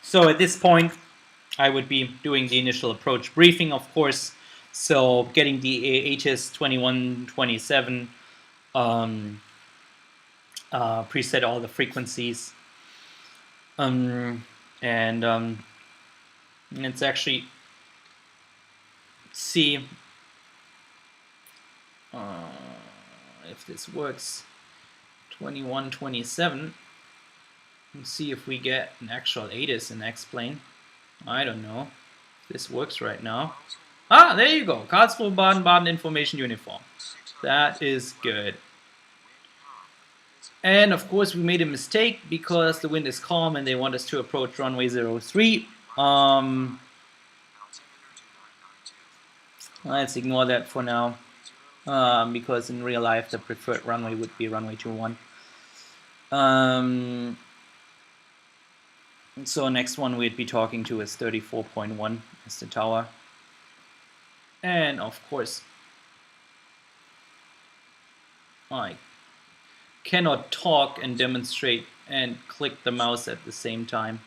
So at this point, I would be doing the initial approach briefing, of course. So getting the HS 2127, preset all the frequencies, and let's actually see if this works. 2127. Let's see if we get an actual ATIS in X-plane. I don't know if this works right now. Ah, there you go. Karlsruhe, Baden-Baden Information Uniform. That is good. And of course we made a mistake because the wind is calm and they want us to approach runway 03. Let's ignore that for now, because in real life the preferred runway would be runway 21. So next one we'd be talking to is 34.1 as the tower. And of course, I cannot talk and demonstrate and click the mouse at the same time.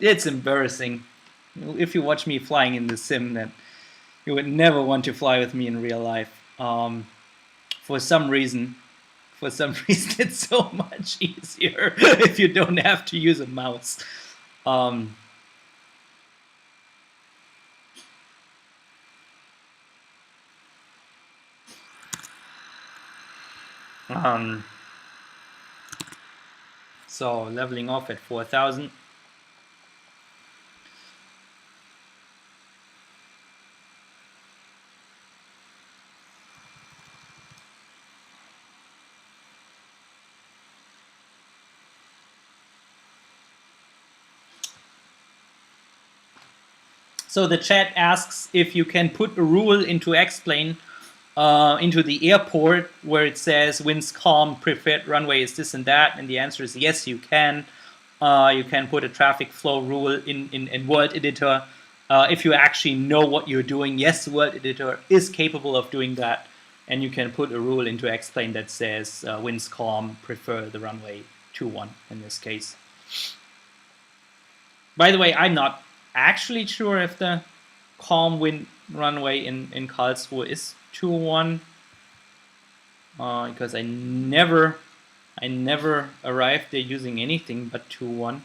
It's embarrassing. If you watch me flying in the sim, then you would never want to fly with me in real life. For some reason, it's so much easier if you don't have to use a mouse. So leveling off at 4,000. So the chat asks if you can put a rule into X-plane into the airport where it says winds calm, preferred runway is this and that, and the answer is yes, you can. You can put a traffic flow rule in World Editor if you actually know what you're doing. Yes, World Editor is capable of doing that, and you can put a rule into X-plane that says winds calm, prefer the runway 21 in this case. By the way, I'm not actually sure if the calm wind runway in Karlsruhe is 21, because I never arrived there using anything but 21.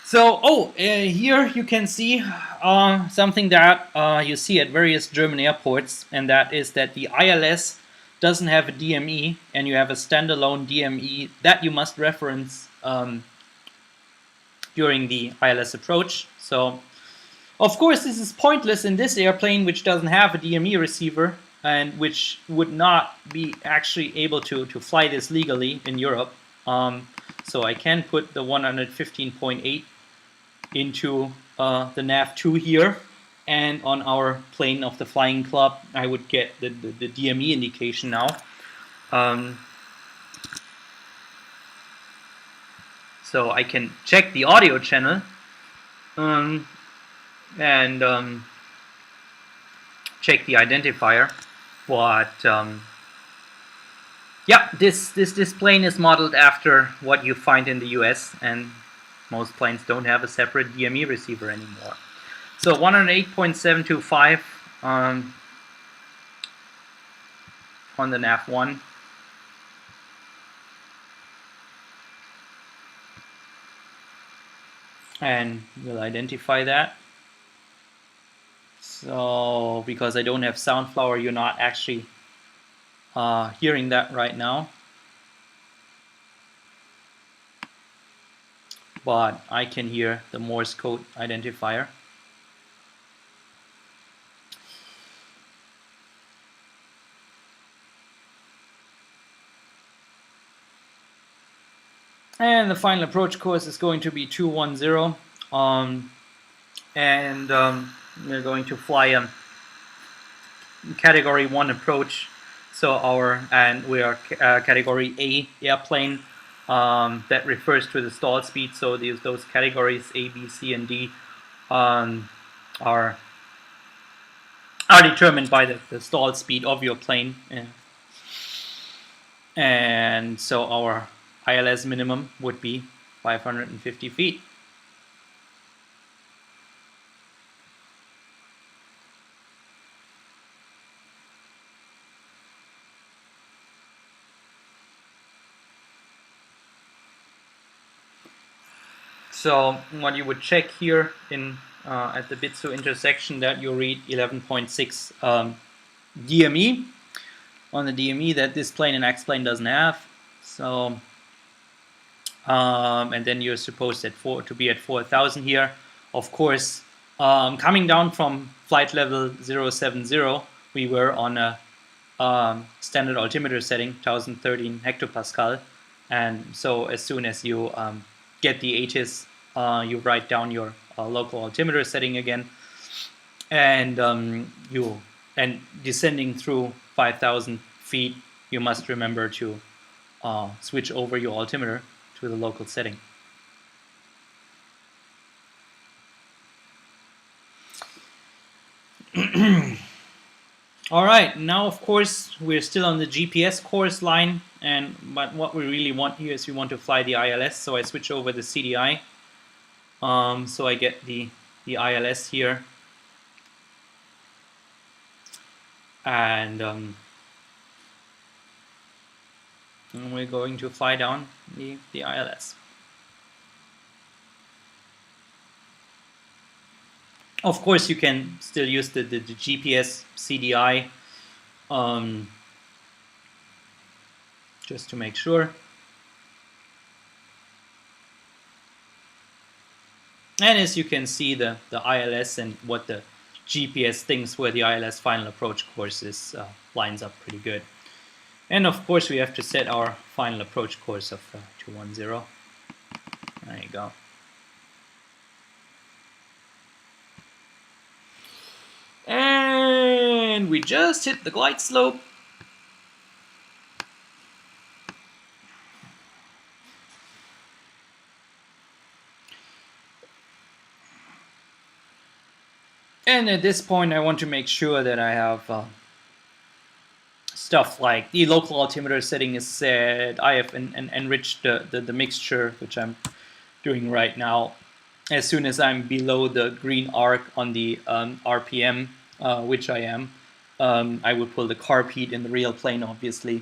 So, here you can see something that you see at various German airports, and that is that the ILS doesn't have a DME, and you have a standalone DME that you must reference during the ILS approach. So, of course, this is pointless in this airplane, which doesn't have a DME receiver, and which would not be actually able to fly this legally in Europe. So I can put the 115.8 into the nav2 here, and on our plane of the flying club I would get the DME indication now. So I can check the audio channel and check the identifier, but yeah, this plane is modeled after what you find in the US, and most planes don't have a separate DME receiver anymore. So 108.725 on the nav1. And we'll identify that. So because I don't have Soundflower, you're not actually hearing that right now. But I can hear the Morse code identifier. And the final approach course is going to be 210, and we're going to fly a Category 1 approach. So we are Category A airplane. that refers to the stall speed. So those categories A, B, C, and D are determined by the stall speed of your plane. And so our ILS minimum would be 550 feet. So what you would check here in at the Bitsu intersection, that you read 11.6 DME on the DME that this plane and X-plane doesn't have. So and then you're supposed to be at 4,000 here. Of course, coming down from flight level 070, we were on a standard altimeter setting, 1013 hectopascal. And so as soon as you get the ATIS, you write down your local altimeter setting again, and descending through 5,000 feet, you must remember to switch over your altimeter to the local setting. All right, now of course we're still on the GPS course line, but what we really want here is we want to fly the ILS. So I switch over the CDI, so I get the ILS here, and we're going to fly down the ILS. Of course, you can still use the GPS CDI just to make sure. And as you can see, the ILS and what the GPS thinks where the ILS final approach course is lines up pretty good. And of course, we have to set our final approach course of 210. There you go. And we just hit the glide slope. And at this point, I want to make sure that I have stuff like the local altimeter setting is set. I have enriched the mixture, which I'm doing right now. As soon as I'm below the green arc on the RPM, which I am, I would pull the carb heat in the real plane, obviously.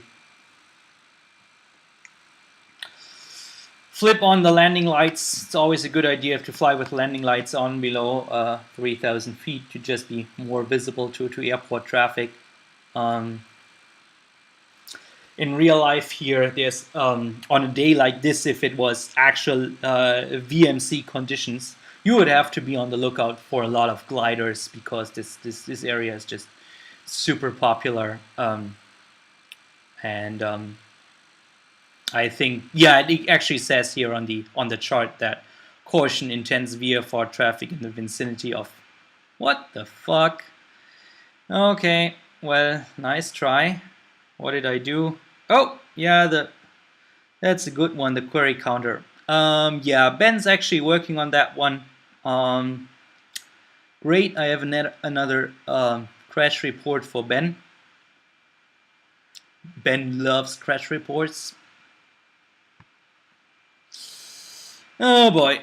Flip on the landing lights. It's always a good idea to fly with landing lights on below 3,000 feet to just be more visible to airport traffic. In real life here, there's on a day like this, if it was actual VMC conditions, you would have to be on the lookout for a lot of gliders, because this area is just super popular. I think, yeah, it actually says here on the chart that caution intense VFR traffic in the vicinity of, what the fuck? Okay, well, nice try. What did I do? Oh, yeah, that's a good one, the query counter. Yeah, Ben's actually working on that one. Great, I have another crash report for Ben. Ben loves crash reports. Oh boy.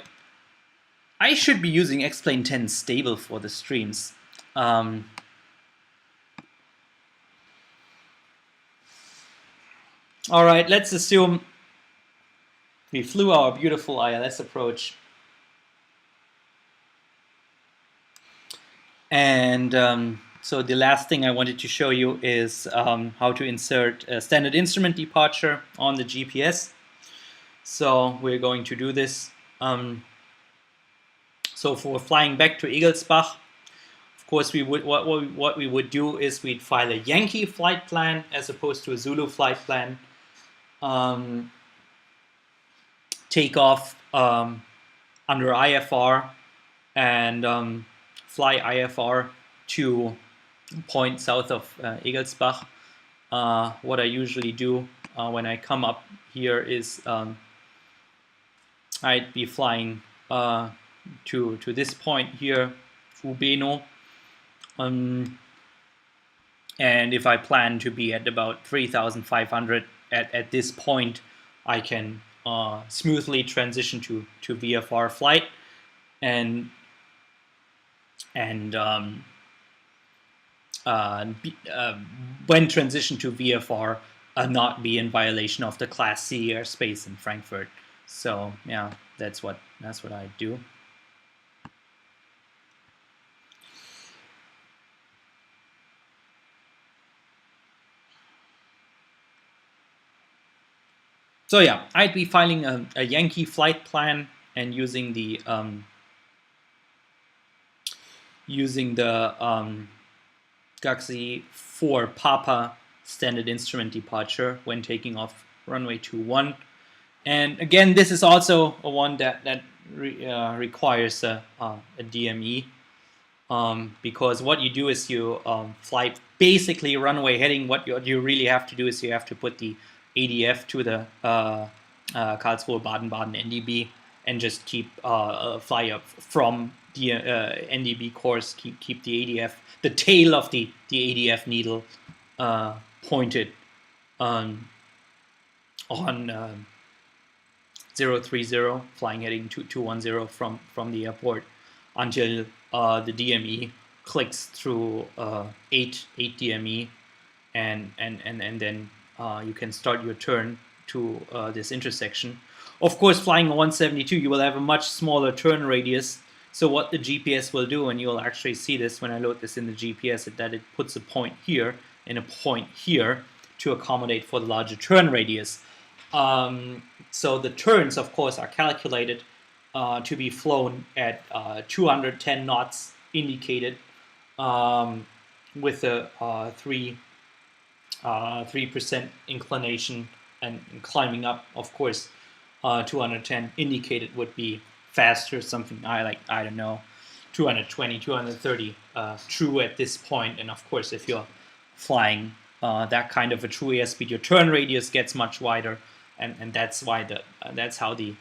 I should be using X-Plane 10 stable for the streams. Alright, let's assume we flew our beautiful ILS approach. And so the last thing I wanted to show you is how to insert a standard instrument departure on the GPS. So we're going to do this. So for flying back to Egelsbach, of course, what we would do is we'd file a Yankee flight plan as opposed to a Zulu flight plan. Take off under IFR and fly IFR to a point south of Egelsbach. What I usually do when I come up here is I'd be flying to this point here, Ubeno. And if I plan to be at about 3,500 at this point, I can smoothly transition to VFR flight, and when transition to VFR, not be in violation of the Class C airspace in Frankfurt. So yeah, that's what I do. So yeah, I'd be filing a Yankee flight plan and using the Galaxy 4 Papa standard instrument departure when taking off runway 21. And again, this is also a one that requires a DME, because what you do is you fly basically runway heading. What you really have to do is you have to put the ADF to the Karlsruhe Baden-Baden NDB and just keep fly up from the NDB course, keep the ADF, the tail of the ADF needle pointed on 030, flying heading 210 from the airport until the DME clicks through 8 DME, and then you can start your turn to this intersection. Of course, flying 172, you will have a much smaller turn radius. So what the GPS will do, and you'll actually see this when I load this in the GPS, is that it puts a point here and a point here to accommodate for the larger turn radius. So the turns, of course, are calculated to be flown at 210 knots indicated, with a 3% inclination, and climbing up, of course, 210 indicated would be faster, something I don't know, 220, 230 true at this point. And of course, if you're flying that kind of a true airspeed, your turn radius gets much wider, and that's why that's how the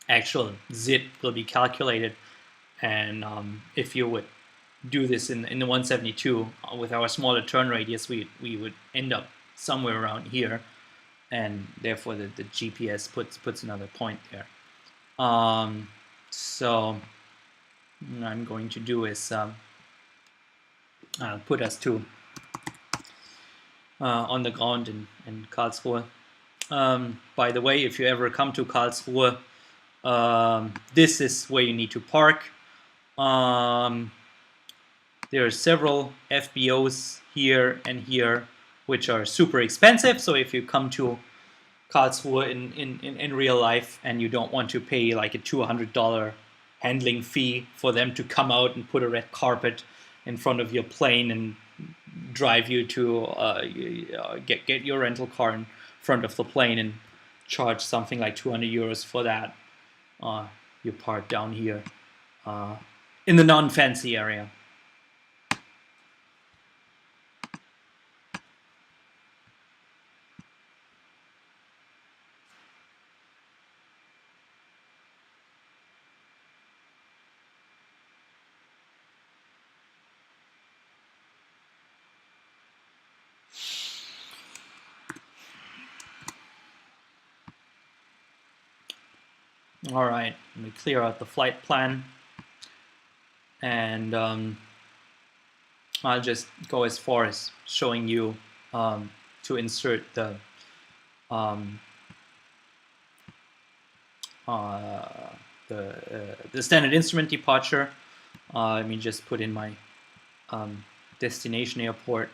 actual ZID will be calculated. And if you would do this in the 172 with our smaller turn radius, we would end up somewhere around here, and therefore the GPS puts another point there. So what I'm going to do is put us to on the ground in Karlsruhe. By the way, if you ever come to Karlsruhe, this is where you need to park. There are several FBOs here and here, which are super expensive. So if you come to Karlsruhe in real life and you don't want to pay like a $200 handling fee for them to come out and put a red carpet in front of your plane and drive you to get your rental car in front of the plane and charge something like 200 euros for that, you park down here in the non-fancy area. All right, let me clear out the flight plan, and I'll just go as far as showing you to insert the standard instrument departure. Let me just put in my destination airport.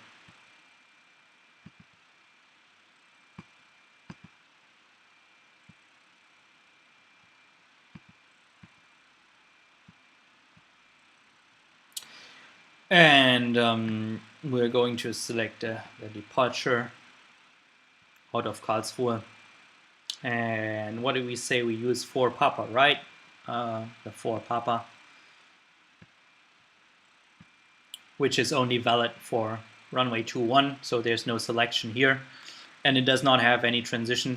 And we're going to select the departure out of Karlsruhe. And what do we say? We use 4 Papa, right? The 4 Papa, which is only valid for runway 21, so there's no selection here. And it does not have any transition